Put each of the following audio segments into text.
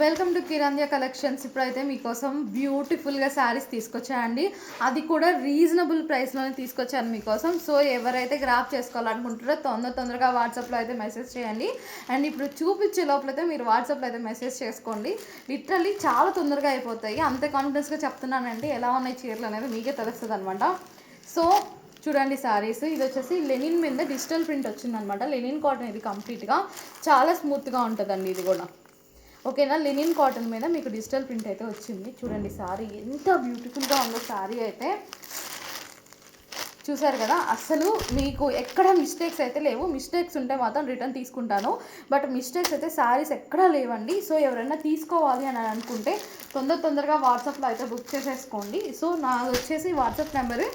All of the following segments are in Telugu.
Welcome to కిరాంధ్య collections. ఇప్పుడైతే మీకోసం బ్యూటిఫుల్గా శారీస్ తీసుకొచ్చాయండి. అది కూడా రీజనబుల్ ప్రైస్లోనే తీసుకొచ్చాను మీకోసం. సో ఎవరైతే గ్రాప్ చేసుకోవాలనుకుంటారో తొందరగా వాట్సాప్లో అయితే మెసేజ్ చేయండి. అండ్ ఇప్పుడు చూపించే లోపలైతే మీరు వాట్సాప్లో అయితే మెసేజ్ చేసుకోండి. లిటరల్లీ చాలా తొందరగా అయిపోతాయి. అంతే కాన్ఫిడెన్స్గా చెప్తున్నానండి. ఎలా ఉన్నాయి చీరలు అనేది మీకే తెలుస్తుంది అనమాట. సో చూడండి శారీస్, ఇది వచ్చేసి లెనిన్ మీద డిజిటల్ ప్రింట్ వచ్చిందనమాట. లెనిన్ కాటన్ ఇది కంప్లీట్గా చాలా స్మూత్గా ఉంటుందండి. ఇది కూడా ఓకేనా. లెనిన్ కాటన్ మీద మీకు డిజిటల్ ప్రింట్ అయితే వచ్చింది. చూడండి శారీ ఎంత బ్యూటిఫుల్గా ఉందో. శారీ అయితే చూసారు కదా, అసలు మీకు ఎక్కడ మిస్టేక్స్ అయితే లేవు. మిస్టేక్స్ ఉంటే మాత్రం రిటర్న్ తీసుకుంటాను, బట్ మిస్టేక్స్ అయితే శారీస్ ఎక్కడా లేవండి. సో ఎవరైనా తీసుకోవాలి అని అనుకుంటే తొందరగా వాట్సాప్లో అయితే బుక్ చేసేసుకోండి. సో నాది వచ్చేసి వాట్సాప్ నెంబర్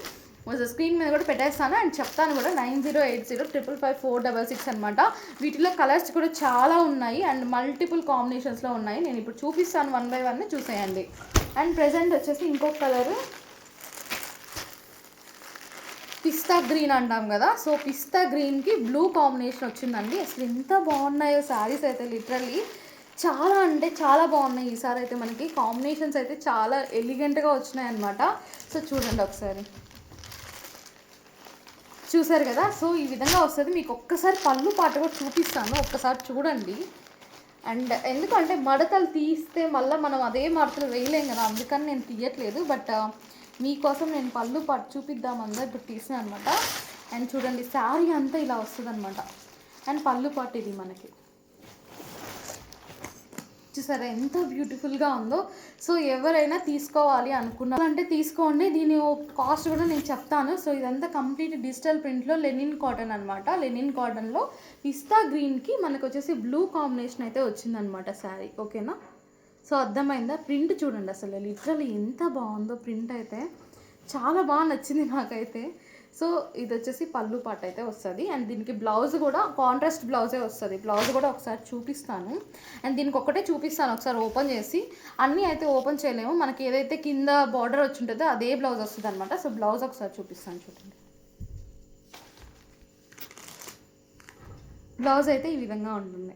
స్క్రీన్ మీద కూడా పెట్టేస్తాను అండ్ చెప్తాను కూడా, 9080555466 అనమాట. వీటిలో కలర్స్ కూడా చాలా ఉన్నాయి అండ్ మల్టిపుల్ కాంబినేషన్స్లో ఉన్నాయి. నేను ఇప్పుడు చూపిస్తాను, 1 by 1 చూసేయండి. అండ్ ప్రెజెంట్ వచ్చేసి ఇంకొక కలరు పిస్తా గ్రీన్ అంటాం కదా. సో పిస్తా గ్రీన్కి బ్లూ కాంబినేషన్ వచ్చిందండి. అసలు ఎంత బాగున్నాయో శారీస్ అయితే, లిటరల్లీ చాలా అంటే చాలా బాగున్నాయి. ఈసారి అయితే మనకి కాంబినేషన్స్ అయితే చాలా ఎలిగెంట్గా వచ్చినాయి అనమాట. సో చూడండి ఒకసారి, చూసారు కదా. సో ఈ విధంగా వస్తుంది. మీకు ఒక్కసారి పళ్ళు పాట కూడా చూపిస్తాను, ఒక్కసారి చూడండి. అండ్ ఎందుకంటే మడతలు తీస్తే మళ్ళీ మనం అదే మడతలు వేయలేం కదా, అందుకని నేను తీయట్లేదు. బట్ మీకోసం నేను పళ్ళు పాటు చూపిద్దామని ఇప్పుడు తీసాను అనమాట. అండ్ చూడండి శారీ అంతా ఇలా వస్తుంది అనమాట. అండ్ పళ్ళు పాటు ఇది మనకి చూసారా ఎంత బ్యూటిఫుల్గా ఉందో. సో ఎవరైనా తీసుకోవాలి అనుకున్నారంటే తీసుకోండి. దీని కాస్ట్ కూడా నేను చెప్తాను. సో ఇదంతా కంప్లీట్ డిజిటల్ ప్రింట్లో లెనిన్ కాటన్ అనమాట. లెనిన్ కాటన్లో పిస్తా గ్రీన్కి మనకు వచ్చేసి బ్లూ కాంబినేషన్ అయితే వచ్చిందనమాట శారీ. ఓకేనా. సో అర్థమైందా. ప్రింట్ చూడండి, అసలు లిటరల్లీ ఎంత బాగుందో. ప్రింట్ అయితే చాలా బాగా నచ్చింది నాకైతే. సో ఇది వచ్చేసి పళ్ళు పాట అయితే వస్తుంది. అండ్ దీనికి బ్లౌజ్ కూడా కాంట్రాస్ట్ బ్లౌజే వస్తుంది. బ్లౌజ్ కూడా ఒకసారి చూపిస్తాను. అండ్ దీనికి ఒకటే చూపిస్తాను ఒకసారి ఓపెన్ చేసి. అన్నీ అయితే ఓపెన్ చేయలేము, మనకి ఏదైతే కింద బార్డర్ వచ్చి ఉంటుందో అదే బ్లౌజ్ వస్తుంది అనమాట. సో బ్లౌజ్ ఒకసారి చూపిస్తాను చూడండి. బ్లౌజ్ అయితే ఈ విధంగా ఉంటుంది.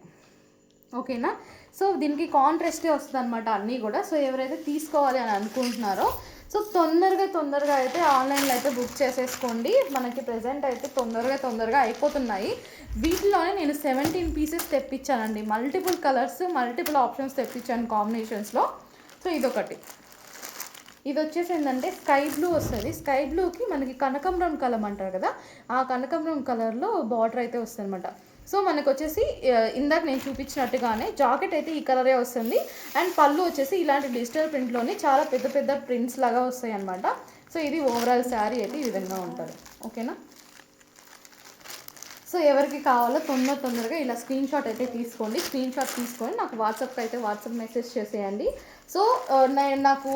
ఓకేనా. సో దీనికి కాంట్రాస్టే వస్తుంది అనమాట అన్నీ కూడా. సో ఎవరైతే తీసుకోవాలి అని అనుకుంటున్నారో సో తొందరగా అయితే ఆన్లైన్లో అయితే బుక్ చేసేసుకోండి. మనకి ప్రెజెంట్ అయితే తొందరగా అయిపోతున్నాయి. వీటిలోనే నేను 17 పీసెస్ తెప్పించానండి. మల్టిపుల్ కలర్స్, మల్టిపుల్ ఆప్షన్స్ తెప్పించాను కాంబినేషన్స్లో. సో ఇదొకటి. ఇది వచ్చేసి ఏంటంటే స్కై బ్లూ వస్తుంది. స్కై బ్లూకి మనకి కనకాంబరం కలర్ అంటారు కదా, ఆ కనకాంబరం కలర్లో బార్డర్ అయితే వస్తుంది అనమాట. సో మనకు వచ్చేసి ఇందాక నేను చూపించినట్టుగానే జాకెట్ అయితే ఈ కలరే వస్తుంది. అండ్ పళ్ళు వచ్చేసి ఇలాంటి డిజిటల్ ప్రింట్లోనే చాలా పెద్ద ప్రింట్స్ లాగా వస్తాయి అనమాట. సో ఇది ఓవరాల్ శారీ అయితే ఈ విధంగా ఉంటుంది. ఓకేనా. సో ఎవరికి కావాలో తొందరగా ఇలా స్క్రీన్ షాట్ అయితే తీసుకోండి. స్క్రీన్ షాట్ తీసుకొని నాకు వాట్సాప్కి అయితే వాట్సాప్ మెసేజ్ చేసేయండి. సో నాకు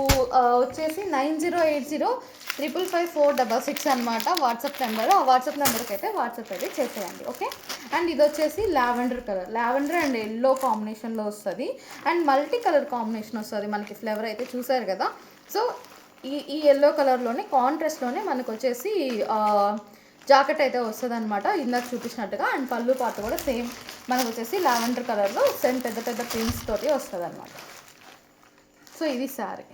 వచ్చేసి 9080555466 అనమాట వాట్సాప్ నెంబర్. ఆ వాట్సాప్ నెంబర్కి అయితే వాట్సాప్ అయితే చేసేయండి. ఓకే. అండ్ ఇది వచ్చేసి lavender colour, lavender and yellow కాంబినేషన్లో వస్తుంది. అండ్ మల్టీ కలర్ కాంబినేషన్ వస్తుంది మనకి. ఫ్లేవర్ అయితే చూసారు కదా. సో ఈ ఎల్లో కలర్లోనే కాంట్రాస్ట్లోనే మనకు వచ్చేసి జాకెట్ అయితే వస్తుంది అనమాట, ఇందాక చూపించినట్టుగా. అండ్ పళ్ళు పాట కూడా సేమ్ మనకు వచ్చేసి లావెండర్ కలర్లో సేమ్ పెద్ద ప్రింట్స్ తోటి వస్తుంది అనమాట. సో ఇది శారీ.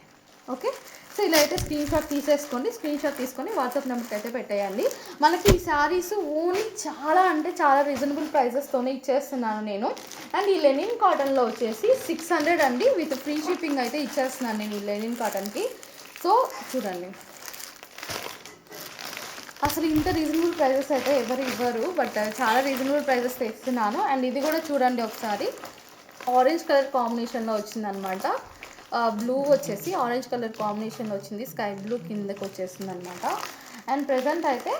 ఓకే. సో ఇలా అయితే స్క్రీన్ షాట్ తీసేసుకోండి. స్క్రీన్ షాట్ తీసుకొని వాట్సాప్ నెంబర్కి అయితే పెట్టేయండి. మనకి ఈ శారీస్ ఓన్లీ చాలా రీజనబుల్ ప్రైజెస్తోనే ఇచ్చేస్తున్నాను నేను. అండ్ ఈ లెనిన్ కాటన్లో వచ్చేసి 600 అండి, విత్ ఫ్రీ షిప్పింగ్ అయితే ఇచ్చేస్తున్నాను నేను ఈ లెనిన్ కాటన్కి. సో చూడండి, అసలు ఇంత రీజనబుల్ ప్రైజెస్ అయితే ఎవరు ఇవ్వరు, బట్ చాలా రీజనబుల్ ప్రైజెస్ తెస్తున్నాను. అండ్ ఇది కూడా చూడండి ఒకసారి, ఆరెంజ్ కలర్ కాంబినేషన్లో వచ్చిందనమాట. బ్లూ వచ్చేసి ఆరెంజ్ కలర్ కాంబినేషన్లో వచ్చింది, స్కై బ్లూ కిందకి వచ్చేసింది అనమాట. అండ్ ప్రజెంట్ అయితే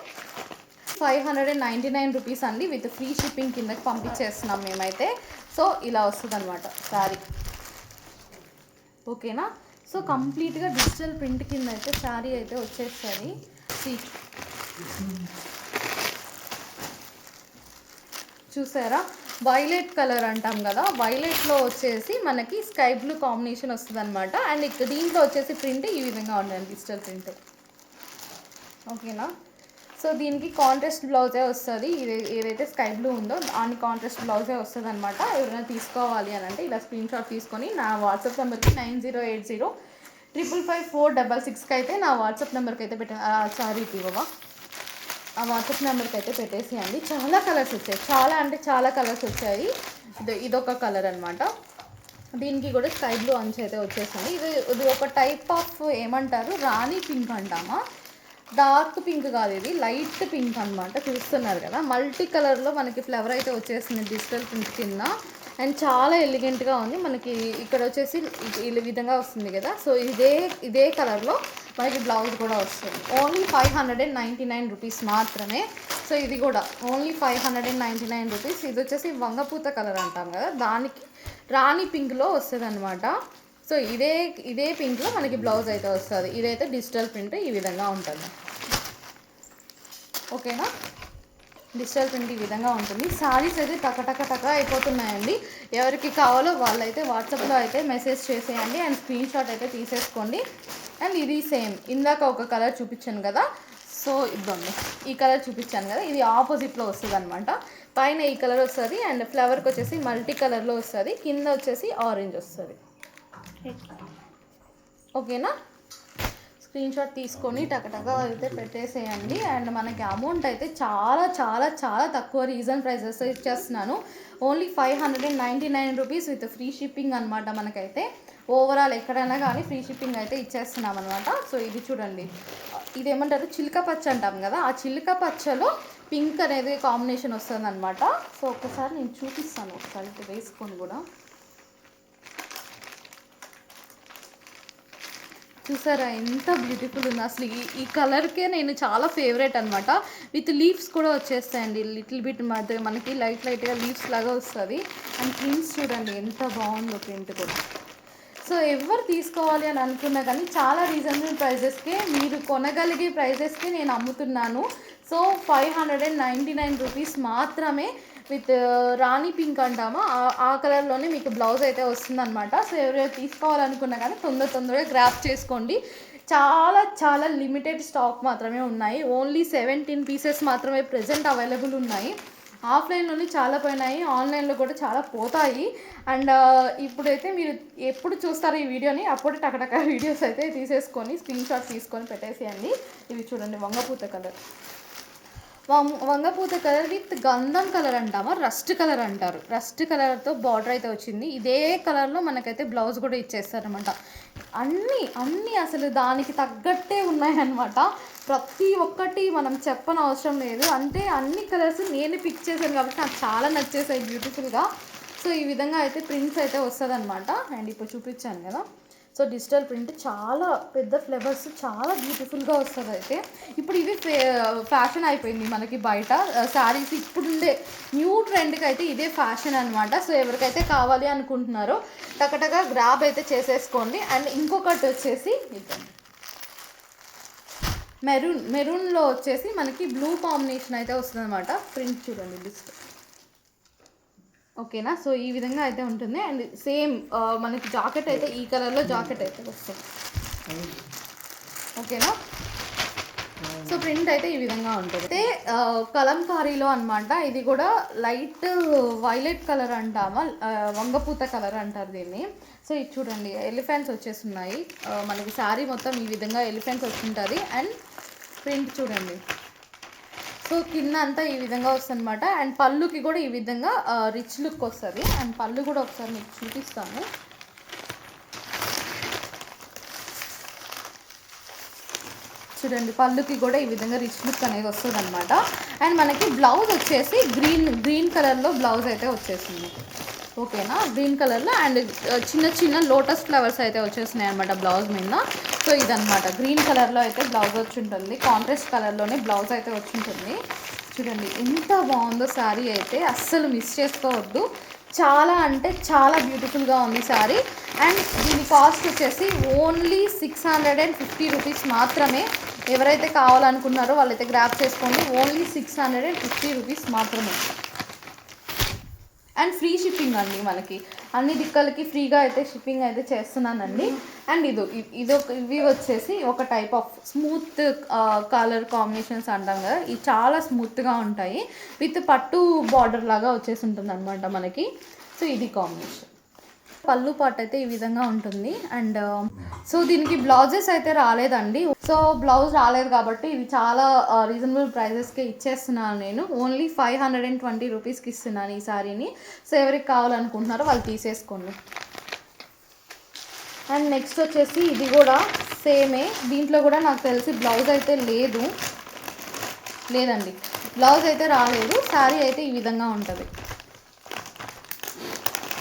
599 రూపీస్ అండి, విత్ ఫ్రీ షిప్పింగ్ కిందకి పంపించేస్తున్నాం మేమైతే. సో ఇలా వస్తుంది అనమాట శారీ. ఓకేనా. సో కంప్లీట్గా డిజిటల్ ప్రింట్ కింద అయితే శారీ అయితే వచ్చేస్తుంది. చూసారా, వైలెట్ కలర్ అంటాం కదా, వైలెట్లో వచ్చేసి మనకి స్కై బ్లూ కాంబినేషన్ వస్తుంది అనమాట. అండ్ దీంట్లో వచ్చేసి ప్రింట్ ఈ విధంగా ఉండండి, డిజిటల్ ప్రింట్. ఓకేనా. సో దీనికి కాంట్రాస్ట్ బ్లౌజే వస్తుంది. ఇది ఏదైతే స్కై బ్లూ ఉందో దాని కాంట్రాస్ట్ బ్లౌజే వస్తుంది అనమాట. ఎవరైనా తీసుకోవాలి అని అంటే ఇలా స్క్రీన్ షాట్ తీసుకొని నా వాట్సాప్ నెంబర్కి 9080555466కి అయితే నా వాట్సాప్ నెంబర్కి అయితే సారీ ఇవ్వవా ఆ వాట్సాప్ నెంబర్కి అయితే పెట్టేసేయండి. చాలా కలర్స్ వచ్చాయి, చాలా అంటే చాలా కలర్స్ వచ్చాయి. ఇదొక కలర్ అనమాట. దీనికి కూడా స్కై బ్లూ అంచు అయితే వచ్చేసింది. ఇది ఒక టైప్ ఆఫ్ ఏమంటారు, రాణి పింక్ అంటామా, డార్క్ పింక్ కాదు, ఇది లైట్ పింక్ అనమాట. చూస్తున్నారు కదా, మల్టీ కలర్లో మనకి ఫ్లవర్ అయితే వచ్చేసింది డిజిటల్ ప్రింట్ కింద. అండ్ చాలా ఎలిగెంట్గా ఉంది. మనకి ఇక్కడ వచ్చేసి ఈ విధంగా వస్తుంది కదా. సో ఇదే కలర్లో మనకి బ్లౌజ్ కూడా వస్తుంది. ఓన్లీ 599 రూపీస్ మాత్రమే. సో ఇది కూడా ఓన్లీ 599 రూపీస్. ఇది వచ్చేసి వంగపూత కలర్ అంటాం కదా, దానికి రాణి పింక్లో వస్తుంది అనమాట. సో ఇదే పింక్లో మనకి బ్లౌజ్ అయితే వస్తుంది. ఇదైతే డిజిటల్ ప్రింట్ ఈ విధంగా ఉంటుంది. ఓకేనా, డిజిటల్ ప్రింట్ ఈ విధంగా ఉంటుంది. సారీస్ అయితే టక అయిపోతున్నాయండి. ఎవరికి కావాలో వాళ్ళైతే వాట్సాప్లో అయితే మెసేజ్ చేసేయండి అండ్ స్క్రీన్ షాట్ అయితే తీసేసుకోండి. అండ్ ఇది సేమ్ ఇందాక ఒక కలర్ చూపించాను కదా, సో ఇద్దండి ఈ కలర్ చూపించాను కదా, ఇది ఆపోజిట్లో వస్తుంది అనమాట. పైన ఈ కలర్ వస్తుంది అండ్ ఫ్లవర్కి వచ్చేసి మల్టీ కలర్లో వస్తుంది, కింద వచ్చేసి ఆరెంజ్ వస్తుంది. ఓకేనా, స్క్రీన్ షాట్ తీసుకొని టకటగా అయితే పెట్టేసేయండి. అండ్ మనకి అమౌంట్ అయితే చాలా చాలా చాలా తక్కువ రీజన్ ప్రైజెస్ ఇచ్చేస్తున్నాను. Only 599 rupees with free shipping అనమాట. మనకైతే ఓవరాల్ ఎక్కడైనా కానీ ఫ్రీ షిప్పింగ్ అయితే ఇచ్చేస్తున్నాం అనమాట. సో ఇది చూడండి, ఇది ఏమంటారు, చిలక పచ్చ అంటాం కదా, ఆ చిలక పచ్చలో పింక్ అనేది కాంబినేషన్ వస్తుంది అనమాట. సో ఒకసారి నేను చూపిస్తాను, ఒకసారి ఇది వేసుకొని కూడా చూసారా ఎంత బ్యూటిఫుల్ ఉంది. అసలు ఈ కలర్కే నేను చాలా ఫేవరెట్ అనమాట. విత్ లీవ్స్ కూడా వచ్చేస్తాయండి, లిటిల్ బిట్ మధ్య మనకి లైట్గా లీవ్స్ లాగా వస్తుంది. అండ్ ప్రింట్స్ చూడండి ఎంత బాగుందో, ప్రింట్ కూడా. సో ఎవరు తీసుకోవాలి అని అనుకున్నా కానీ చాలా రీజనబుల్ ప్రైజెస్కే, మీరు కొనగలిగే ప్రైజెస్కే నేను అమ్ముతున్నాను. సో 599 రూపీస్ మాత్రమే విత్ రాణి పింక్ అంటామా, ఆ కలర్లోనే మీకు బ్లౌజ్ అయితే వస్తుందన్నమాట. సో ఎవరైనా తీసుకోవాలనుకున్నా కానీ తొందరగా గ్రాప్ చేసుకోండి. చాలా చాలా లిమిటెడ్ స్టాక్ మాత్రమే ఉన్నాయి. ఓన్లీ 17 పీసెస్ మాత్రమే ప్రజెంట్ అవైలబుల్ ఉన్నాయి. ఆఫ్లైన్లోనే చాలా పోయినాయి, ఆన్లైన్లో కూడా చాలా పోతాయి. అండ్ ఇప్పుడైతే మీరు ఎప్పుడు చూస్తారు ఈ వీడియోని అప్పుడు టకటక వీడియోస్ అయితే తీసేసుకొని స్క్రీన్ షాట్ తీసుకొని పెట్టేసేయండి. ఇవి చూడండి వంగపూత కలర్, వంగపూత కలర్ విత్ గంధం కలర్ అంటామా, రస్ట్ కలర్ అంటారు. రస్ట్ కలర్తో బార్డర్ అయితే వచ్చింది. ఇదే కలర్లో మనకైతే బ్లౌజ్ కూడా ఇచ్చేస్తారనమాట. అన్నీ అసలు దానికి తగ్గట్టే ఉన్నాయన్నమాట. ప్రతి ఒక్కటి మనం చెప్పనవసరం లేదు. అంటే అన్ని కలర్స్ నేను పిక్ చేశాను కాబట్టి నాకు చాలా నచ్చేసాయి బ్యూటిఫుల్గా. సో ఈ విధంగా అయితే ప్రింట్స్ అయితే వస్తుంది అనమాట. అండ్ ఇప్పుడు చూపించాను కదా, సో డిజిటల్ ప్రింట్ చాలా పెద్ద ఫ్లవర్స్ చాలా బ్యూటిఫుల్గా వస్తుంది. అయితే ఇప్పుడు ఇది ఫ్యాషన్ అయిపోయింది మనకి బయట శారీస్. ఇప్పుడుండే న్యూ ట్రెండ్కి అయితే ఇదే ఫ్యాషన్ అనమాట. సో ఎవరికైతే కావాలి అనుకుంటున్నారో టకటగా గ్రాబ్ అయితే చేసేసుకోండి. అండ్ ఇంకొకటి వచ్చేసి మెరూన్లో వచ్చేసి మనకి బ్లూ కాంబినేషన్ అయితే వస్తుంది అనమాట. ప్రింట్ చూడండి లిస్ట్. ఓకేనా, సో ఈ విధంగా అయితే ఉంటుంది. అండ్ సేమ్ మనకి జాకెట్ అయితే ఈ కలర్లో జాకెట్ అయితే వస్తుంది. ఓకేనా, సో ప్రింట్ అయితే ఈ విధంగా ఉంటుంది. అయితే కలంకారీలో అనమాట, ఇది కూడా లైట్ వైలెట్ కలర్ అంటామా, వంగపూత కలర్ అంటారు దీన్ని. సో ఇది చూడండి ఎలిఫెంట్స్ వచ్చేస్తున్నాయి. మనకి శారీ మొత్తం ఈ విధంగా ఎలిఫెంట్స్ వచ్చింటుంది. అండ్ ప్రింట్ చూడండి, సో కింద అంతా ఈ విధంగా వస్తుంది అనమాట. అండ్ పళ్ళుకి కూడా ఈ విధంగా రిచ్ లుక్ వస్తుంది. అండ్ పళ్ళు కూడా ఒకసారి మీకు చూపిస్తాను. చూడండి పళ్ళుకి కూడా ఈ విధంగా రిచ్ లుక్ అనేది వస్తుంది అనమాట. అండ్ మనకి బ్లౌజ్ వచ్చేసి గ్రీన్ కలర్లో బ్లౌజ్ అయితే వచ్చేసింది. ఓకేనా, గ్రీన్ కలర్లో అండ్ చిన్న లోటస్ ఫ్లవర్స్ అయితే వచ్చేసినాయి అనమాట బ్లౌజ్ మీద. సో ఇదనమాట గ్రీన్ కలర్లో అయితే బ్లౌజ్ వచ్చి ఉంటుంది, కాంట్రాస్ట్ కలర్లోనే బ్లౌజ్ అయితే వచ్చి ఉంటుంది. చూడండి ఎంత బాగుందో శారీ అయితే, అస్సలు మిస్ చేసుకోవద్దు. చాలా అంటే చాలా బ్యూటిఫుల్గా ఉంది శారీ. అండ్ దీని కాస్ట్ వచ్చేసి ఓన్లీ 650 రూపీస్ మాత్రమే. ఎవరైతే కావాలనుకున్నారో వాళ్ళైతే గ్రాప్ చేసుకోండి. ఓన్లీ 650 రూపీస్ మాత్రమే. అండ్ ఫ్రీ షిప్పింగ్ అండి మనకి. అన్ని దిక్కలకి ఫ్రీగా అయితే షిప్పింగ్ అయితే చేస్తున్నానండి. అండ్ ఇవి వచ్చేసి ఒక type of smooth colour combinations అంటాం కదా, ఇవి చాలా స్మూత్గా ఉంటాయి. విత్ పట్టు బార్డర్ లాగా వచ్చేసి ఉంటుంది అనమాట మనకి. సో ఇది కాంబినేషన్. పళ్ళు పార్ట్ అయితే ఈ విధంగా ఉంటుంది. అండ్ సో దీనికి బ్లౌజెస్ అయితే రాలేదండి. సో బ్లౌజ్ రాలేదు కాబట్టి ఇది చాలా రీజనబుల్ ప్రైజెస్కి ఇచ్చేస్తున్నాను నేను. ఓన్లీ 520 రూపీస్కి ఇస్తున్నాను ఈ సారీని. సో ఎవరికి కావాలనుకుంటున్నారో వాళ్ళు తీసేసుకోండి. అండ్ నెక్స్ట్ వచ్చేసి ఇది కూడా సేమే. దీంట్లో కూడా నాకు తెలిసి బ్లౌజ్ అయితే లేదండి, బ్లౌజ్ అయితే రాలేదు. శారీ అయితే ఈ విధంగా ఉంటుంది.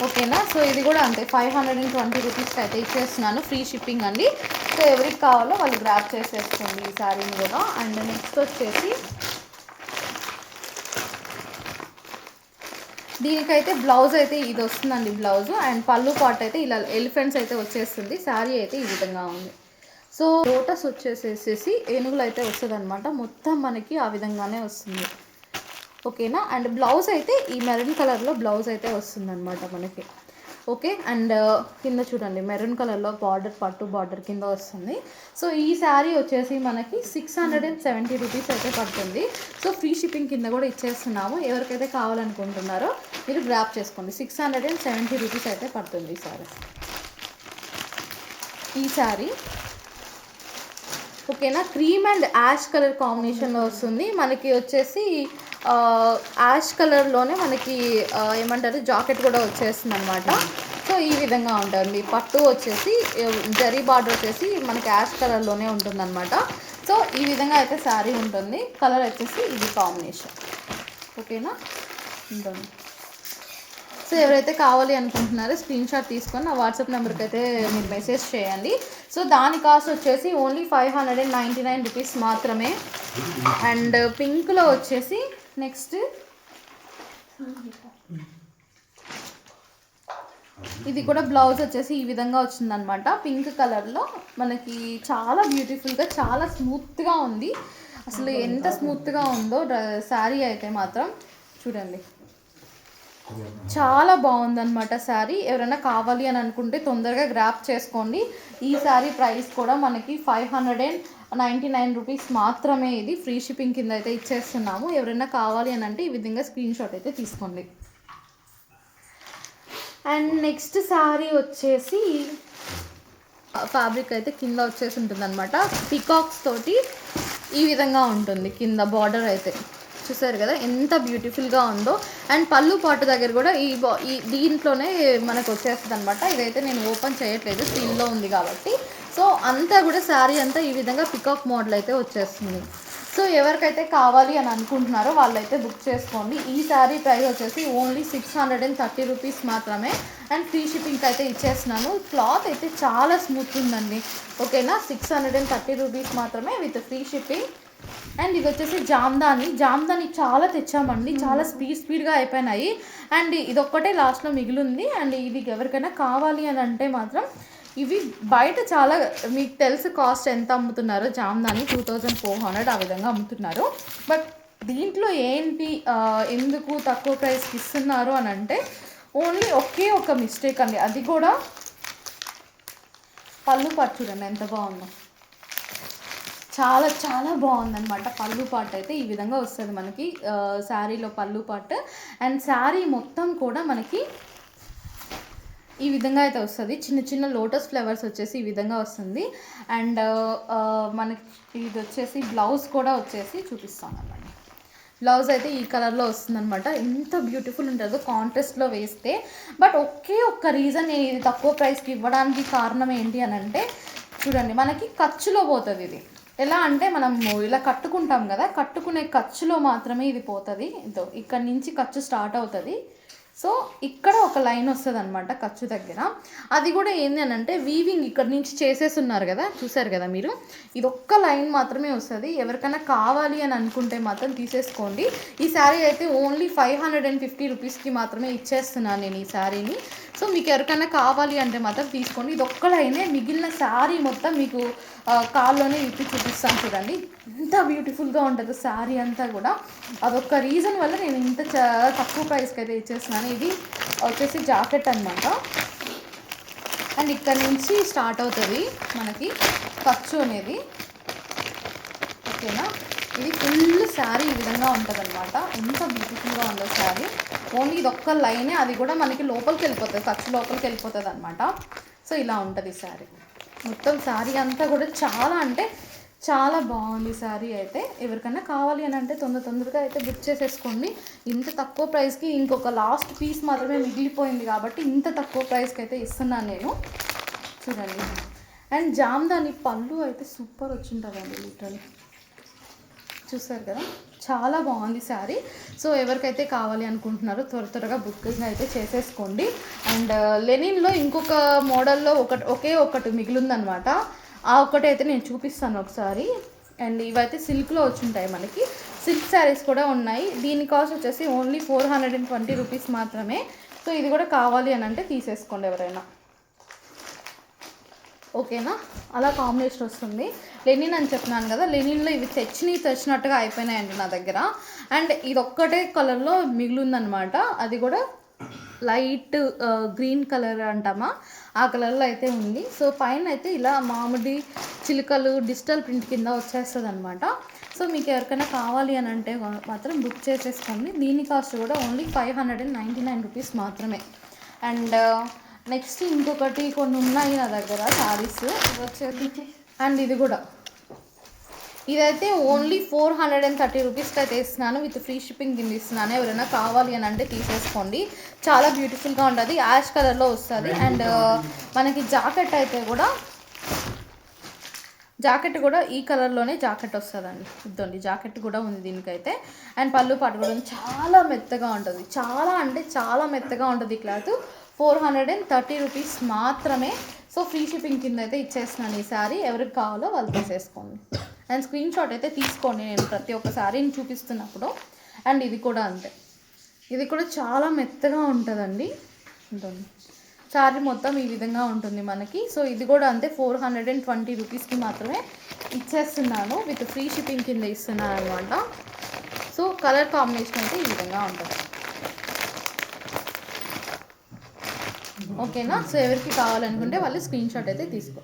ఓకేనా. సో ఇది కూడా అంతే 520 రూపీస్కి అయితే ఇచ్చేస్తున్నాను, ఫ్రీ షిప్పింగ్ అండి. సో ఎవరికి కావాలో వాళ్ళు గ్రాప్ చేసేసుకోండి ఈ శారీని కూడా. అండ్ నెక్స్ట్ వచ్చేసి దీనికైతే బ్లౌజ్ అయితే ఇది వస్తుందండి బ్లౌజ్. అండ్ పళ్ళు పార్ట్ అయితే ఇలా ఎలిఫెంట్స్ అయితే వచ్చేస్తుంది. శారీ అయితే ఈ విధంగా ఉంది. సో లోటస్ వచ్చేసేసి ఏనుగులు అయితే వస్తుంది అనమాట. మొత్తం మనకి ఆ విధంగానే వస్తుంది. ఓకేనా. అండ్ బ్లౌజ్ అయితే ఈ మెరూన్ కలర్లో బ్లౌజ్ అయితే వస్తుందన్నమాట మనకి. ఓకే. అండ్ కింద చూడండి మెరూన్ కలర్లో బార్డర్, పట్టు బార్డర్ కింద వస్తుంది. సో ఈ శారీ వచ్చేసి మనకి 670 రూపీస్ అయితే పడుతుంది. సో ఫ్రీ షిప్పింగ్ కింద కూడా ఇచ్చేస్తున్నాము. ఎవరికైతే కావాలనుకుంటున్నారో మీరు గ్రాప్ చేసుకోండి. 670 రూపీస్ అయితే పడుతుంది ఈ శారీ. ఓకేనా. క్రీమ్ అండ్ యాష్ కలర్ కాంబినేషన్లో వస్తుంది మనకి. వచ్చేసి యాష్ కలర్లోనే మనకి ఏమంటారు జాకెట్ కూడా వచ్చేస్తుంది అనమాట. సో ఈ విధంగా ఉంటుంది. పట్టు వచ్చేసి జరీ బార్డర్ వచ్చేసి మనకి యాష్ కలర్లోనే ఉంటుందన్నమాట. సో ఈ విధంగా అయితే శారీ ఉంటుంది. కలర్ వచ్చేసి ఇది కాంబినేషన్. ఓకేనా ఉంటుంది. సో ఎవరైతే కావాలి అనుకుంటున్నారో స్క్రీన్ షాట్ తీసుకొని నా వాట్సాప్ నెంబర్కి అయితే మీరు మెసేజ్ చేయండి. సో దాని కాస్ట్ వచ్చేసి ఓన్లీ 599 రూపీస్ మాత్రమే. అండ్ పింక్లో వచ్చేసి నెక్స్ట్ ఇది కూడా బ్లౌజ్ వచ్చేసి ఈ విధంగా వచ్చిందనమాట. పింక్ కలర్లో మనకి చాలా బ్యూటిఫుల్గా, చాలా స్మూత్గా ఉంది. అసలు ఎంత స్మూత్గా ఉందో శారీ అయితే మాత్రం చూడండి, చాలా బాగుందన్నమాట శారీ. ఎవరైనా కావాలి అని అనుకుంటే తొందరగా గ్రాప్ చేసుకోండి. ఈ శారీ ప్రైస్ కూడా మనకి 599 రూపీస్ మాత్రమే. ఇది ఫ్రీ షిప్పింగ్ కింద అయితే ఇచ్చేస్తున్నాము. ఎవరైనా కావాలి అని అంటే ఈ విధంగా స్క్రీన్ షాట్ అయితే తీసుకోండి. అండ్ నెక్స్ట్ శారీ వచ్చేసి ఫ్యాబ్రిక్ అయితే కింద వచ్చేసి ఉంటుంది అనమాట. పికాక్స్ తోటి ఈ విధంగా ఉంటుంది కింద బార్డర్ అయితే. చూసారు కదా ఎంత బ్యూటిఫుల్గా ఉందో. అండ్ పళ్ళు పాటు దగ్గర కూడా ఈ దీంట్లోనే మనకు వచ్చేస్తుంది అనమాట. ఇదైతే నేను ఓపెన్ చేయట్లేదు, స్టీల్లో ఉంది కాబట్టి. సో అంతా కూడా శారీ అంతా ఈ విధంగా పికాక్ మోడల్ అయితే వచ్చేస్తుంది. సో ఎవరికైతే కావాలి అని అనుకుంటున్నారో వాళ్ళైతే బుక్ చేసుకోండి. ఈ శారీ ప్రైస్ వచ్చేసి ఓన్లీ 630 రూపీస్ మాత్రమే. అండ్ ఫ్రీ షిప్పింగ్ అయితే ఇచ్చేస్తున్నాను. క్లాత్ అయితే చాలా స్మూత్ ఉందండి. ఓకేనా. 630 రూపీస్ మాత్రమే విత్ ఫ్రీ షిప్పింగ్. అండ్ ఇది వచ్చేసి జామ్దాని చాలా తెచ్చామండి, చాలా స్పీడ్గా అయిపోయినాయి. అండ్ ఇది ఒక్కటే లాస్ట్లో మిగిలింది. అండ్ ఇది ఎవరికైనా కావాలి అని అంటే మాత్రం ఇవి బయట చాలా మీకు తెలుసు కాస్ట్ ఎంత అమ్ముతున్నారో. జామ్దాని 2400 ఆ విధంగా అమ్ముతున్నారు. బట్ దీంట్లో ఏంటి ఎందుకు తక్కువ ప్రైస్కి ఇస్తున్నారు అని అంటే ఓన్లీ ఒకే ఒక మిస్టేక్ అండి. అది కూడా పళ్ళు పాటు చూడండి ఎంత బాగుందో. చాలా చాలా బాగుందన్నమాట. పళ్ళు పాటు అయితే ఈ విధంగా వస్తుంది మనకి శారీలో పళ్ళు పాటు. అండ్ శారీ మొత్తం కూడా మనకి ఈ విధంగా అయితే వస్తుంది. చిన్న చిన్న లోటస్ ఫ్లవర్స్ వచ్చేసి ఈ విధంగా వస్తుంది. అండ్ మనకి ఇది వచ్చేసి బ్లౌజ్ కూడా వచ్చేసి చూపిస్తాను అన్నమాట. బ్లౌజ్ అయితే ఈ కలర్లో వస్తుందన్నమాట. ఎంత బ్యూటిఫుల్ ఉంటుందో కాంట్రాస్ట్లో వేస్తే. బట్ ఒకే ఒక్క రీజన్ నేను ఇది తక్కువ ప్రైస్కి ఇవ్వడానికి కారణం ఏంటి అని అంటే చూడండి, మనకి ఖర్చులో పోతుంది ఇది. ఎలా అంటే మనం ఇలా కట్టుకుంటాం కదా, కట్టుకునే ఖర్చులో మాత్రమే ఇది పోతుంది. ఇదో ఇక్కడ నుంచి ఖర్చు స్టార్ట్ అవుతుంది. సో ఇక్కడ ఒక లైన్ వస్తుంది అనమాట ఖర్చు దగ్గర. అది కూడా ఏంటి అని అంటే వీవింగ్ ఇక్కడ నుంచి చేసేసి ఉన్నారు కదా, చూసారు కదా మీరు. ఇది ఒక్క లైన్ మాత్రమే వస్తుంది. ఎవరికైనా కావాలి అని అనుకుంటే మాత్రం తీసేసుకోండి. ఈ శారీ అయితే ఓన్లీ 550 రూపీస్కి మాత్రమే ఇచ్చేస్తున్నాను నేను ఈ శారీని. సో మీకు ఎవరికైనా కావాలి అంటే మాత్రం తీసుకోండి. ఇది ఒక్క లైనే, మిగిలిన శారీ మొత్తం మీకు కాల్లోనే విప్పి చూపిస్తాను చూడండి. ఎంత బ్యూటిఫుల్గా ఉంటుంది శారీ అంతా కూడా. అదొక రీజన్ వల్ల నేను ఇంత చాలా తక్కువ ప్రైస్కి అయితే ఇచ్చేస్తున్నాను. ఇది వచ్చేసి జాకెట్ అనమాట. అండ్ ఇక్కడ నుంచి స్టార్ట్ అవుతుంది మనకి ఖర్చు అనేది. ఓకేనా, ఇది ఫుల్ శారీ ఈ విధంగా ఉంటుంది అనమాట. ఎంత బ్యూటిఫుల్గా ఉందో శారీ. ఓన్లీ ఇది ఒక్క లైనే, అది కూడా మనకి లోపలికి వెళ్ళిపోతుంది, ఖర్చు లోపలికి వెళ్ళిపోతుంది అనమాట. సో ఇలా ఉంటుంది శారీ మొత్తం. శారీ అంతా కూడా చాలా అంటే చాలా బాగుంది శారీ అయితే. ఎవరికైనా కావాలి అని అంటే తొందరగా అయితే బుక్ చేసేసుకోండి. ఇంత తక్కువ ప్రైస్కి ఇంకొక లాస్ట్ పీస్ మాత్రమే మిగిలిపోయింది కాబట్టి ఇంత తక్కువ ప్రైస్కి అయితే ఇస్తున్నాను నేను. చూడండి. అండ్ జామ్దాని పళ్ళు అయితే సూపర్ వచ్చింటుందండి లిటరల్లీ. చూసారు కదా, చాలా బాగుంది శారీ. సో ఎవరికైతే కావాలి అనుకుంటున్నారో త్వరగా బుక్ అయితే చేసేసుకోండి. అండ్ లెనిన్లో ఇంకొక మోడల్లో ఒకే ఒకటి మిగిలిందనమాట. ఆ ఒక్కటి అయితే నేను చూపిస్తాను ఒకసారి. అండ్ ఇవైతే సిల్క్లో వచ్చుంటాయి మనకి. సిల్క్ శారీస్ కూడా ఉన్నాయి. దీని కాస్ట్ వచ్చేసి ఓన్లీ 420 రూపీస్ మాత్రమే. సో ఇది కూడా కావాలి అని అంటే తీసేసుకోండి ఎవరైనా. ఓకేనా, అలా కాంబినేషన్ వస్తుంది. లెనిన్ అని చెప్తున్నాను కదా, లెనిన్లో ఇవి తెచ్చినట్టుగా అయిపోయినాయండి నా దగ్గర. అండ్ ఇది ఒక్కటే కలర్లో మిగిలిందనమాట. అది కూడా లైట్ గ్రీన్ కలర్ అంటామా, ఆ కలర్లో అయితే ఉంది. సో పైన అయితే ఇలా మామిడి చిలుకలు డిజిటల్ ప్రింట్ కింద వచ్చేస్తుంది అనమాట. సో మీకు ఎవరికైనా కావాలి అని అంటే మాత్రం బుక్ చేసేసుకోండి. దీని కాస్ట్ కూడా ఓన్లీ 599 రూపీస్ మాత్రమే. అండ్ నెక్స్ట్ ఇంకొకటి కొన్ని ఉన్నాయి నా దగ్గర శారీస్ వచ్చేసి. అండ్ ఇది కూడా, ఇదైతే ఓన్లీ 430 రూపీస్కి అయితే ఇస్తున్నాను, విత్ ఫ్రీ షిప్పింగ్ కింద ఇస్తున్నాను. ఎవరైనా కావాలి అని అంటే తీసేసుకోండి. చాలా బ్యూటిఫుల్గా ఉంటుంది, యాష్ కలర్లో వస్తుంది. అండ్ మనకి జాకెట్ అయితే కూడా ఈ కలర్లోనే జాకెట్ వస్తుందండి. ఇద్దండి, జాకెట్ కూడా ఉంది దీనికైతే. అండ్ పళ్ళు పాటు కూడా చాలా మెత్తగా ఉంటుంది, చాలా అంటే చాలా మెత్తగా ఉంటుంది క్లాత్. 430 రూపీస్ మాత్రమే. సో ఫ్రీ షిప్పింగ్ కింద అయితే ఇచ్చేస్తున్నాను ఈ శారీ. ఎవరికి కావాలో వాళ్ళు తీసేసుకోండి. అండ్ స్క్రీన్ షాట్ అయితే తీసుకోండి నేను ప్రతి ఒక్క శారీని చూపిస్తున్నప్పుడు. అండ్ ఇది కూడా అంతే, ఇది కూడా చాలా మెత్తగా ఉంటుందండి. ఉంటుంది శారీ మొత్తం ఈ విధంగా ఉంటుంది మనకి. సో ఇది కూడా అంతే, 420 రూపీస్కి మాత్రమే ఇచ్చేస్తున్నాను, విత్ ఫ్రీ షిప్పింగ్ కింద ఇస్తున్నాను అనమాట. సో కలర్ కాంబినేషన్ అయితే ఈ విధంగా ఉంటుంది. ఓకేనా, సో ఎవరికి కావాలనుకుంటే వాళ్ళు స్క్రీన్ షాట్ అయితే తీసుకో.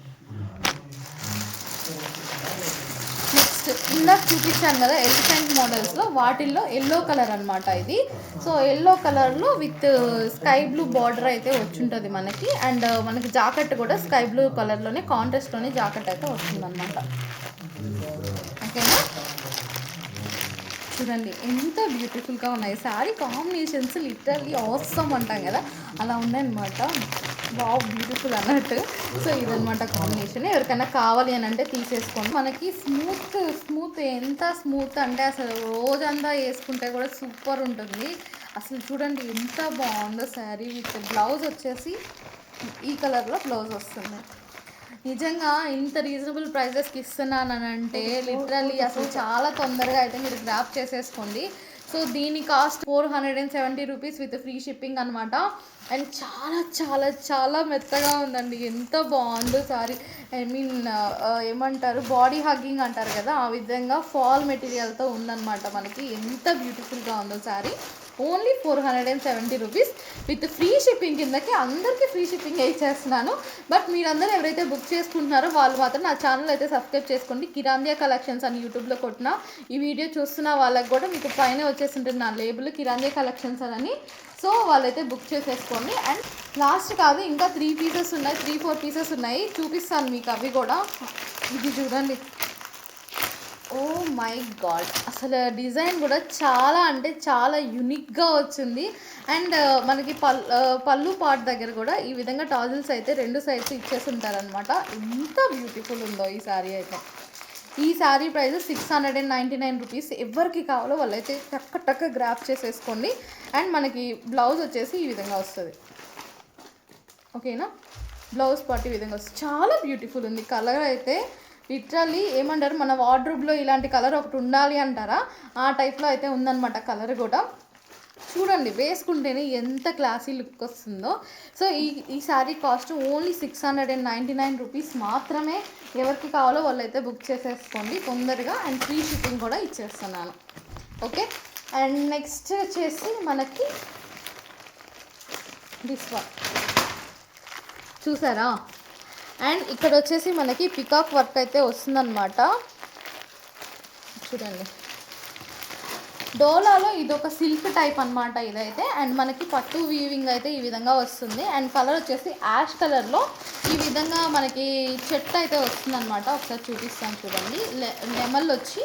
నెక్స్ట్ ఇందాక చూపించాను కదా ఎలిఫెంట్ మోడల్స్లో, వాటిల్లో ఎల్లో కలర్ అనమాట ఇది. సో ఎల్లో కలర్లో విత్ స్కై బ్లూ బార్డర్ అయితే వచ్చుంటుంది మనకి. అండ్ మనకి జాకెట్ కూడా స్కై బ్లూ కలర్లోనే కాంట్రాస్ట్లోనే జాకెట్ అయితే వస్తుందన్నమాట. ఓకేనా, చూడండి ఎంత బ్యూటిఫుల్గా ఉన్నాయి శారీ కాంబినేషన్స్. లిటరల్లీ ఆసమ్ అంటాం కదా, అలా ఉన్నాయన్నమాట. వావ్, బ్యూటిఫుల్ అన్నట్టు. సో ఇదనమాట కాంబినేషన్. ఎవరికైనా కావాలి అని అంటే తీసేసుకోండి. మనకి స్మూత్ ఎంత స్మూత్ అంటే అసలు రోజంతా వేసుకుంటే కూడా సూపర్ ఉంటుంది. అసలు చూడండి ఎంత బాగుందో శారీ. విత్ బ్లౌజ్ వచ్చేసి ఈ కలర్లో బ్లౌజ్ వస్తుంది. నిజంగా ఇంత రీజనబుల్ ప్రైజెస్కి ఇస్తున్నానంటే లిటరల్లీ అసలు చాలా తొందరగా అయితే మీరు గ్రాప్ చేసేసుకోండి. సో దీని cost 470 rupees with free shipping అనమాట. అండ్ చాలా చాలా చాలా మెత్తగా ఉందండి, ఎంత బాగుందో సారీ. ఐ మీన్ ఏమంటారు, బాడీ హగ్గింగ్ అంటారు కదా, ఆ విధంగా ఫాల్ మెటీరియల్తో ఉందన్నమాట మనకి. ఎంత బ్యూటిఫుల్గా ఉందో sorry. Only 470 rupees with free shipping కిందకి అందరికీ ఫ్రీ షిప్పింగ్ ఇచ్చేస్తున్నాను. బట్ మీరందరూ ఎవరైతే బుక్ చేసుకుంటున్నారో వాళ్ళు మాత్రం నా ఛానల్ అయితే సబ్స్క్రైబ్ చేసుకోండి. కిరాందియా కలెక్షన్స్ అని యూట్యూబ్లో కొట్టిన ఈ వీడియో చూస్తున్న వాళ్ళకి కూడా మీకు పైన వచ్చేసింటుంది నా లేబుల్ కిరాందియా కలెక్షన్స్ అని. సో వాళ్ళైతే బుక్ చేసేసుకోండి. అండ్ లాస్ట్ కాదు, ఇంకా 3 పీసెస్ ఉన్నాయి, 3-4 పీసెస్ ఉన్నాయి, చూపిస్తాను మీకు అవి కూడా. ఇది చూడండి, ఓ మై గాడ్, అసలు డిజైన్ కూడా చాలా అంటే చాలా యూనిక్గా వచ్చింది. అండ్ మనకి పళ్ళు పార్ట్ దగ్గర కూడా ఈ విధంగా టాజిల్స్ అయితే 2 సైడ్స్ ఇచ్చేసి ఉంటారనమాట. ఎంత బ్యూటిఫుల్ ఉందో ఈ శారీ అయితే. ఈ శారీ ప్రైస్ 699 రూపీస్. ఎవరికి కావాలో వాళ్ళైతే టక్క గ్రాప్ చేసేసుకోండి. అండ్ మనకి బ్లౌజ్ వచ్చేసి ఈ విధంగా వస్తుంది. ఓకేనా, బ్లౌజ్ పార్ట్ ఈ విధంగా వస్తుంది. చాలా బ్యూటిఫుల్ ఉంది. కలర్ అయితే లిటరల్లీ ఏమంటారు, మన వార్డ్రోబ్లో ఇలాంటి కలర్ ఒకటి ఉండాలి అంటారా, ఆ టైప్లో అయితే ఉందన్నమాట కలర్ కూడా. చూడండి వేసుకుంటేనే ఎంత క్లాసీ లుక్ వస్తుందో. సో ఈ శారీ కాస్ట్ ఓన్లీ 699 రూపీస్ మాత్రమే. ఎవరికి కావాలో వాళ్ళైతే బుక్ చేసేసుకోండి తొందరగా. అండ్ ఫ్రీ షిప్పింగ్ కూడా ఇచ్చేస్తున్నాను. ఓకే. అండ్ నెక్స్ట్ వచ్చేసి మనకి దిస్ వన్ చూసారా. అండ్ ఇక్కడ వచ్చేసి మనకి పికాక్ వర్క్ అయితే వస్తుందన్నమాట. చూడండి డోలాలో ఇదొక సిల్క్ టైప్ అనమాట ఇదైతే. అండ్ మనకి పట్టు వీవింగ్ అయితే ఈ విధంగా వస్తుంది. అండ్ కలర్ వచ్చేసి యాష్ కలర్లో ఈ విధంగా మనకి చెట్టు అయితే వస్తుందన్నమాట. ఒకసారి చూపిస్తాను చూడండి. నెమళ్ళు వచ్చి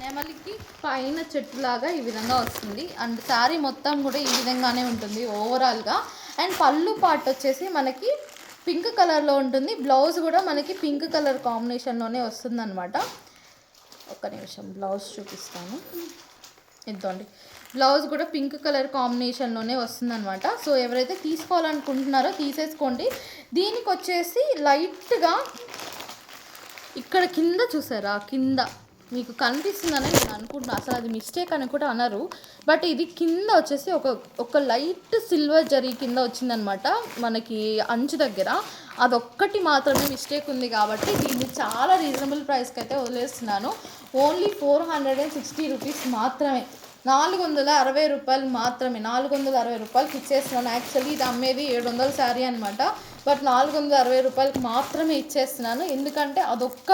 నెమలికి పైన చెట్టులాగా ఈ విధంగా వస్తుంది. అండ్ శారీ మొత్తం కూడా ఈ విధంగానే ఉంటుంది ఓవరాల్గా. అండ్ పళ్ళు పార్ట్ వచ్చేసి మనకి పింక్ కలర్లో ఉంటుంది. బ్లౌజ్ కూడా మనకి పింక్ కలర్ కాంబినేషన్లోనే వస్తుందన్నమాట. ఒక్క నిమిషం బ్లౌజ్ చూపిస్తాను. ఇద్దండి బ్లౌజ్ కూడా పింక్ కలర్ కాంబినేషన్లోనే వస్తుందన్నమాట. సో ఎవరైతే తీసుకోవాలనుకుంటున్నారో తీసేసుకోండి. దీనికి వచ్చేసి లైట్గా ఇక్కడ కింద చూసారా, కింద మీకు కనిపిస్తుందని నేను అనుకుంటున్నాను. అసలు అది మిస్టేక్ అని కూడా అనరు. బట్ ఇది కింద వచ్చేసి ఒక లైట్ సిల్వర్ జరీ కింద వచ్చిందనమాట మనకి అంచు దగ్గర. అదొక్కటి మాత్రమే మిస్టేక్ ఉంది కాబట్టి దీన్ని చాలా రీజనబుల్ ప్రైస్కి అయితే వదిలేస్తున్నాను. ఓన్లీ 460 రూపీస్ మాత్రమే, 460 రూపాయలు మాత్రమే. 460 రూపాయలకి ఇచ్చేస్తున్నాను. యాక్చువల్లీ ఇది అమ్మేది 700 శారీ అనమాట. బట్ 460 రూపాయలకి మాత్రమే ఇచ్చేస్తున్నాను. ఎందుకంటే అదొక్క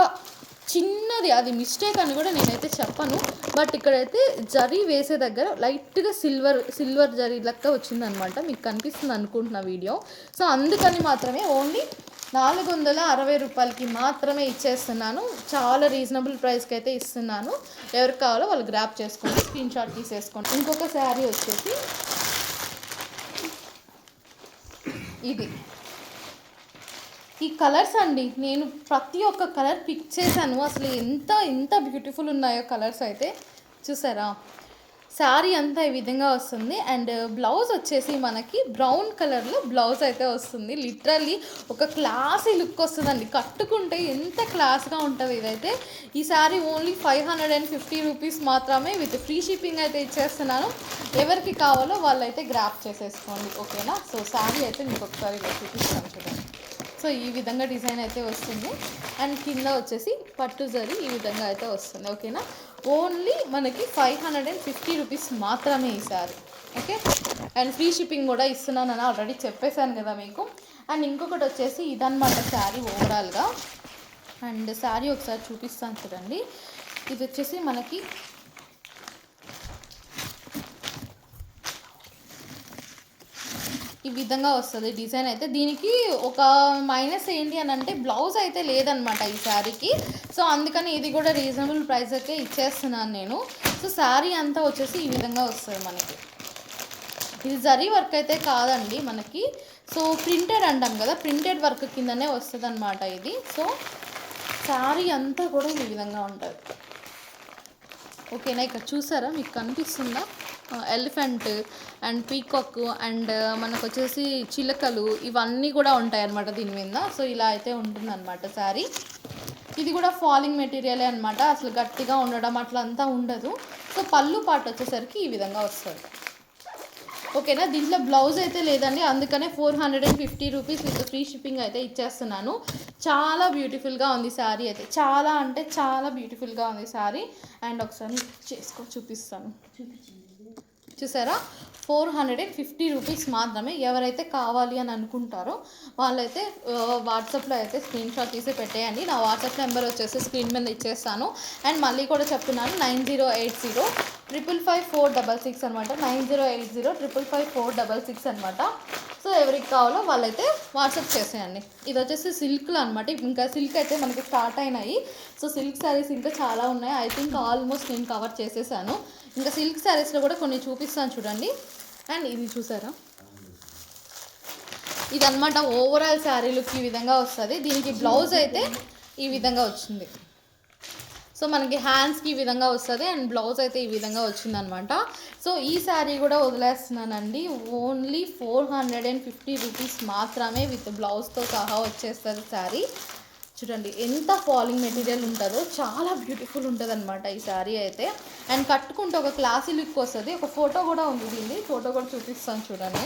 చిన్నది, అది మిస్టేక్ అని కూడా నేనైతే చెప్పను. బట్ ఇక్కడైతే జరీ వేసే దగ్గర లైట్గా సిల్వర్ జరీ లెక్క వచ్చిందనమాట. మీకు కనిపిస్తుంది అనుకుంటున్నా వీడియో. సో అందుకని మాత్రమే ఓన్లీ 460 రూపాయలకి మాత్రమే ఇచ్చేస్తున్నాను. చాలా రీజనబుల్ ప్రైస్కి అయితే ఇస్తున్నాను. ఎవరికి కావాలో వాళ్ళు గ్రాప్ చేసుకోండి, స్క్రీన్ షాట్ తీసేసుకోండి. ఇంకొక శారీ వచ్చేసి ఇది. ఈ కలర్స్ అండి, నేను ప్రతి ఒక్క కలర్ పిక్ చేశాను. అసలు ఎంత బ్యూటిఫుల్ ఉన్నాయో కలర్స్ అయితే. చూసారా శారీ అంతా ఈ విధంగా వస్తుంది. అండ్ బ్లౌజ్ వచ్చేసి మనకి బ్రౌన్ కలర్లో బ్లౌజ్ అయితే వస్తుంది. లిటరల్లీ ఒక క్లాసీ లుక్ వస్తుందండి. కట్టుకుంటే ఎంత క్లాస్గా ఉంటుంది ఇదైతే. ఈ శారీ ఓన్లీ 550 రూపీస్ మాత్రమే విత్ ఫ్రీ షిప్పింగ్ అయితే ఇచ్చేస్తున్నాను. ఎవరికి కావాలో వాళ్ళైతే గ్రాప్ చేసేసుకోండి. ఓకేనా. సో శారీ అయితే మీకు ఒకసారి చూపిస్తాను చూడండి. సో ఈ విధంగా డిజైన్ అయితే వస్తుంది. అండ్ కింద వచ్చేసి పట్టు జరీ ఈ విధంగా అయితే వస్తుంది. ఓకేనా. ఓన్లీ మనకి 550 రూపీస్ మాత్రమే ఈ sari. Okay. And free shipping కూడా ఇస్తున్నానని ఆల్రెడీ చెప్పేశాను కదా మీకు. అండ్ ఇంకొకటి వచ్చేసి ఇదన్నమాట శారీ ఓవరాల్గా. అండ్ శారీ ఒకసారి చూపిస్తాను చూడండి. ఇది వచ్చేసి మనకి ఈ విధంగా వస్తుంది డిజైన్ అయితే. దీనికి ఒక మైనస్ ఏంటి అని అంటే బ్లౌజ్ అయితే లేదనమాట ఈ శారీకి. సో అందుకని ఇది కూడా రీజనబుల్ ప్రైస్కే ఇచ్చేస్తున్నాను నేను. సో శారీ అంతా వచ్చేసి ఈ విధంగా వస్తుంది మనకి. ఇది జరీ వర్క్ అయితే కాదండి మనకి. సో ప్రింటెడ్ అంటాం కదా, ప్రింటెడ్ వర్క్ కిందనే వస్తుంది అనమాట ఇది. సో శారీ అంతా కూడా ఈ విధంగా ఉంటుంది. ఓకేనా. ఇక్కడ చూసారా, మీకు కనిపిస్తుందా ఎలిఫెంట్ అండ్ పీకాక్ అండ్ మనకు వచ్చేసి చిలకలు ఇవన్నీ కూడా ఉంటాయి అన్నమాట దీని మీద. సో ఇలా అయితే ఉంటుందన్నమాట శారీ. ఇది కూడా ఫాలింగ్ మెటీరియలే అనమాట. అసలు గట్టిగా ఉండడం అట్లా అంతా ఉండదు. సో పళ్ళు పాటు వచ్చేసరికి ఈ విధంగా వస్తుంది. ఓకేనా. దీంట్లో బ్లౌజ్ అయితే లేదండి, అందుకనే 450 రూపీస్ విత్ ఫ్రీ షిప్పింగ్ అయితే ఇచ్చేస్తున్నాను. చాలా బ్యూటిఫుల్గా ఉంది శారీ అయితే, చాలా అంటే చాలా బ్యూటిఫుల్గా ఉంది శారీ. అండ్ ఒకసారి చూపిస్తాను. చూసారా 450 రూపీస్ మాత్రమే. ఎవరైతే కావాలి అని అనుకుంటారో వాళ్ళైతే వాట్సాప్లో అయితే స్క్రీన్ షాట్ తీసి పెట్టేయండి. నా వాట్సాప్ నెంబర్ వచ్చేసి స్క్రీన్ మీద ఇచ్చేస్తాను. అండ్ మళ్ళీ కూడా చెప్తున్నాను 9080555466 అనమాట. 9080555466 అనమాట. సో ఎవరికి కావాలో వాళ్ళైతే వాట్సాప్ చేసేయండి. ఇది వచ్చేసి సిల్క్లో అనమాట. ఇంకా సిల్క్ అయితే మనకి స్టార్ట్ అయినాయి. సో సిల్క్ శారీస్ ఇంకా చాలా ఉన్నాయి. ఐ థింక్ ఆల్మోస్ట్ నేను కవర్ చేసేసాను. ఇంకా సిల్క్ శారీస్లో కూడా కొన్ని చూపిస్తాను చూడండి. అండ్ ఇది చూసారా, ఇదన్నమాట ఓవరాల్ శారీ లుక్ ఈ విధంగా వస్తుంది. దీనికి బ్లౌజ్ అయితే ఈ విధంగా వచ్చింది. సో మనకి హ్యాండ్స్కి ఈ విధంగా వస్తుంది. అండ్ బ్లౌజ్ అయితే ఈ విధంగా వచ్చిందనమాట. సో ఈ శారీ కూడా వదిలేస్తున్నానండి. ఓన్లీ 450 రూపీస్ మాత్రమే విత్ బ్లౌజ్తో సహా వచ్చేస్తుంది శారీ. చూడండి ఎంత ఫాలింగ్ మెటీరియల్ ఉంటుందో, చాలా బ్యూటిఫుల్ ఉంటుంది అనమాట ఈ శారీ అయితే. అండ్ కట్టుకుంటే ఒక క్లాసీ లుక్ వస్తుంది. ఒక ఫోటో కూడా ఉంది, దీన్ని ఫోటో కూడా చూపిస్తాను చూడండి.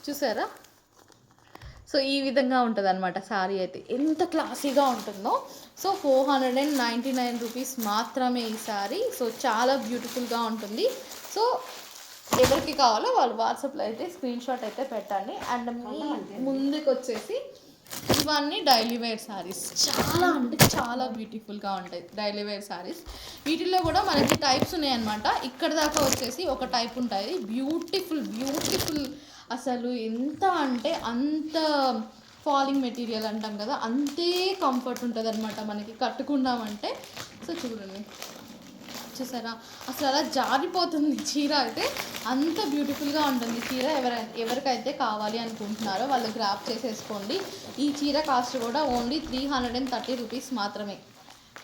చూసారా? సో ఈ విధంగా ఉంటుంది అనమాట శారీ అయితే, ఎంత క్లాసీగా ఉంటుందో. సో 499 రూపీస్ మాత్రమే ఈ శారీ. సో చాలా బ్యూటిఫుల్గా ఉంటుంది. సో ఎవరికి కావాలో వాళ్ళు వాట్సాప్లో అయితే స్క్రీన్ షాట్ అయితే పెట్టండి. అండ్ మీ ముందుకు వచ్చేసి ఇవన్నీ డైలీ వేర్ శారీస్, చాలా అంటే చాలా బ్యూటిఫుల్గా ఉంటాయి డైలీ వేర్ శారీస్. వీటిల్లో కూడా మనకి టైప్స్ ఉన్నాయన్నమాట. ఇక్కడ దాకా వచ్చేసి ఒక టైప్ ఉంటుంది, బ్యూటిఫుల్ అసలు ఎంత అంటే అంత ఫాలింగ్ మెటీరియల్ అంటాం కదా, అంతే కంఫర్ట్ ఉంటుంది అనమాట మనకి కట్టుకున్నామంటే. సో చూడండి, చూసారా అసలు అలా జారిపోతుంది చీర అయితే, అంత బ్యూటిఫుల్గా ఉంటుంది చీర. ఎవరికైతే కావాలి అనుకుంటున్నారో వాళ్ళు గ్రాప్ చేసేసుకోండి. ఈ చీర కాస్ట్ కూడా ఓన్లీ 330 రూపీస్ మాత్రమే,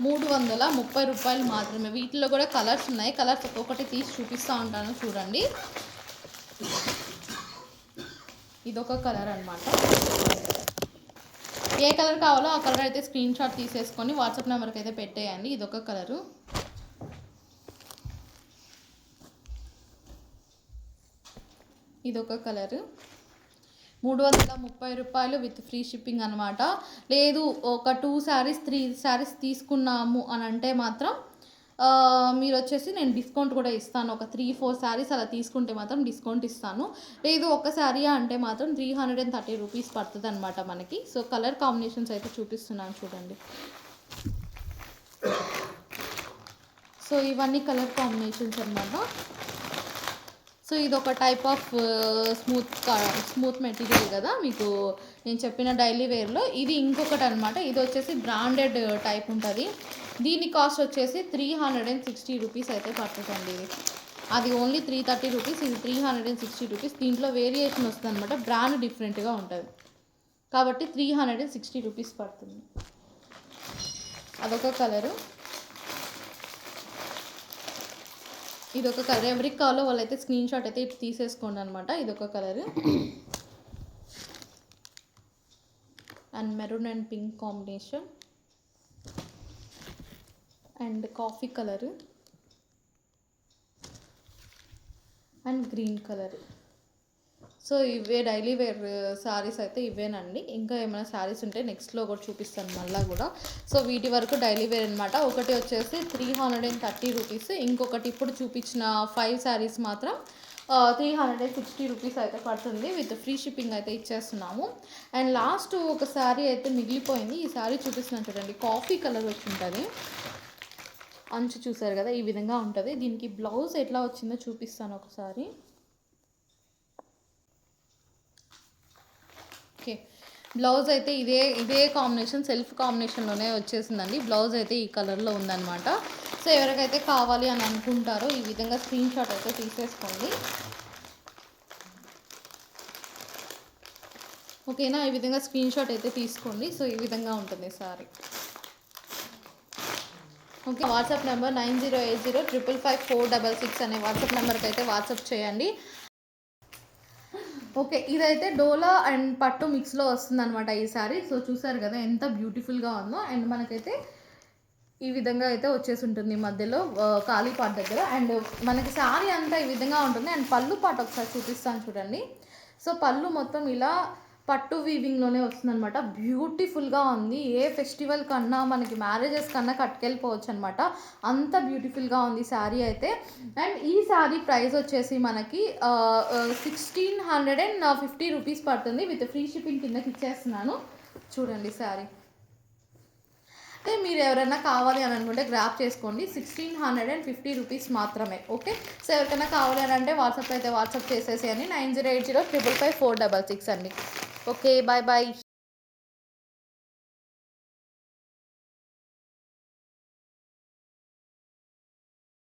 330 రూపాయలు మాత్రమే. వీటిలో కూడా కలర్స్ ఉన్నాయి, కలర్స్ ఒక్కొక్కటి తీసి చూపిస్తూ ఉంటాను చూడండి. ఇదొక కలర్ అనమాట. ఏ కలర్ కావాలో ఆ కలర్ అయితే స్క్రీన్ షాట్ తీసేసుకొని వాట్సాప్ నెంబర్కి అయితే పెట్టేయండి. ఇదొక కలరు. ఇదొక కలరు, 330 రూపాయలు విత్ ఫ్రీ షిప్పింగ్ అనమాట. లేదు ఒక 2 శారీస్ 3 శారీస్ తీసుకున్నాము అని అంటే మాత్రం మీరు వచ్చేసి నేను డిస్కౌంట్ కూడా ఇస్తాను. ఒక 3-4 శారీస్ అలా తీసుకుంటే మాత్రం డిస్కౌంట్ ఇస్తాను. లేదు ఒక శారీ అంటే మాత్రం 330 రూపీస్ పడుతుంది అనమాట మనకి. సో కలర్ కాంబినేషన్స్ అయితే చూపిస్తున్నాను చూడండి. సో ఇవన్నీ కలర్ కాంబినేషన్స్ అనమాట. సో ఇది ఒక టైప్ ఆఫ్ స్మూత్ మెటీరియల్ కదా మీకు నేను చెప్పిన డైలీ వేర్లో. ఇది ఇంకొకటి అనమాట, ఇది వచ్చేసి బ్రాండెడ్ టైప్ ఉంటుంది. దీని కాస్ట్ వచ్చేసి 360 రూపీస్ అయితే పడుతుందండి. ఇది అది ఓన్లీ 330 రూపీస్, ఇది 360 రూపీస్. దీంట్లో వేరియేషన్ వస్తుంది అనమాట, బ్రాండ్ డిఫరెంట్గా ఉంటుంది కాబట్టి 360 రూపీస్ పడుతుంది. అదొక కలరు. ఇదొక కలర్, ఎవరికి కావాలో వాళ్ళైతే స్క్రీన్ షాట్ అయితే తీసేసుకోండి అనమాట. ఇదొక colour. And maroon and pink combination, and coffee colour, and green colour. So ఇవే డైలీ వేర్ శారీస్ అయితే ఇవేనండి. ఇంకా ఏమైనా శారీస్ ఉంటే నెక్స్ట్లో కూడా చూపిస్తాను మళ్ళీ కూడా. సో వీటి వరకు డైలీ వేర్ అనమాట. ఒకటి వచ్చేసి 330 రూపీస్, ఇంకొకటి ఇప్పుడు చూపించిన 5 శారీస్ మాత్రం 360 రూపీస్ అయితే పడుతుంది. విత్ ఫ్రీ షిప్పింగ్ అయితే ఇచ్చేస్తున్నాము. అండ్ లాస్ట్ ఒక శారీ అయితే మిగిలిపోయింది, ఈ శారీ చూపిస్తున్నాను చూడండి. కాఫీ కలర్ వచ్చి ఉంటుంది, అంచు చూసారు కదా ఈ విధంగా ఉంటుంది. దీనికి బ్లౌజ్ ఎట్లా వచ్చిందో చూపిస్తాను ఒకసారి. ఓకే, బ్లౌజ్ అయితే ఇదే కాంబినేషన్, సెల్ఫ్ కాంబినేషన్లోనే వచ్చేసిందండి. బ్లౌజ్ అయితే ఈ కలర్లో ఉందన్నమాట. సో ఎవరికైతే కావాలి అని అనుకుంటారో ఈ విధంగా స్క్రీన్ షాట్ అయితే తీసేసుకోండి. ఓకేనా, ఈ విధంగా స్క్రీన్ షాట్ అయితే తీసుకోండి. సో ఈ విధంగా ఉంటుంది సారీ. ఓకే, వాట్సాప్ నెంబర్ 9080555466 అనే వాట్సాప్ నెంబర్కి అయితే వాట్సాప్ చేయండి. ఓకే, ఇదైతే డోలా అండ్ పట్టు మిక్స్లో వస్తుందన్నమాట ఈ శారీ. సో చూసారు కదా ఎంత బ్యూటిఫుల్గా ఉందో. అండ్ మనకైతే ఈ విధంగా అయితే వచ్చేసి ఉంటుంది మధ్యలో ఖాళీ పార్ట్ దగ్గర. అండ్ మనకి శారీ అంతా ఈ విధంగా ఉంటుంది. అండ్ పళ్ళు పార్ట్ ఒకసారి చూపిస్తాను చూడండి. సో పళ్ళు మొత్తం ఇలా పట్టు వీవింగ్లోనే వస్తుందన్నమాట. బ్యూటిఫుల్గా ఉంది. ఏ ఫెస్టివల్ కన్నా మనకి మ్యారేజెస్ కన్నా కట్టుకెళ్ళిపోవచ్చు అనమాట, అంత బ్యూటిఫుల్గా ఉంది శారీ అయితే. అండ్ ఈ శారీ ప్రైస్ వచ్చేసి మనకి 1650 రూపీస్ పడుతుంది. విత్ ఫ్రీ షిప్పింగ్ కిందకి ఇచ్చేస్తున్నాను చూడండి శారీ. అంటే మీరు ఎవరైనా కావాలి అని అనుకుంటే గ్రాప్ చేసుకోండి, 1650 రూపీస్ మాత్రమే. ఓకే, సో ఎవరికైనా కావాలి అని అంటే వాట్సాప్ అయితే వాట్సాప్ చేసేసి అని 9080555466 అండి. Okay, bye bye.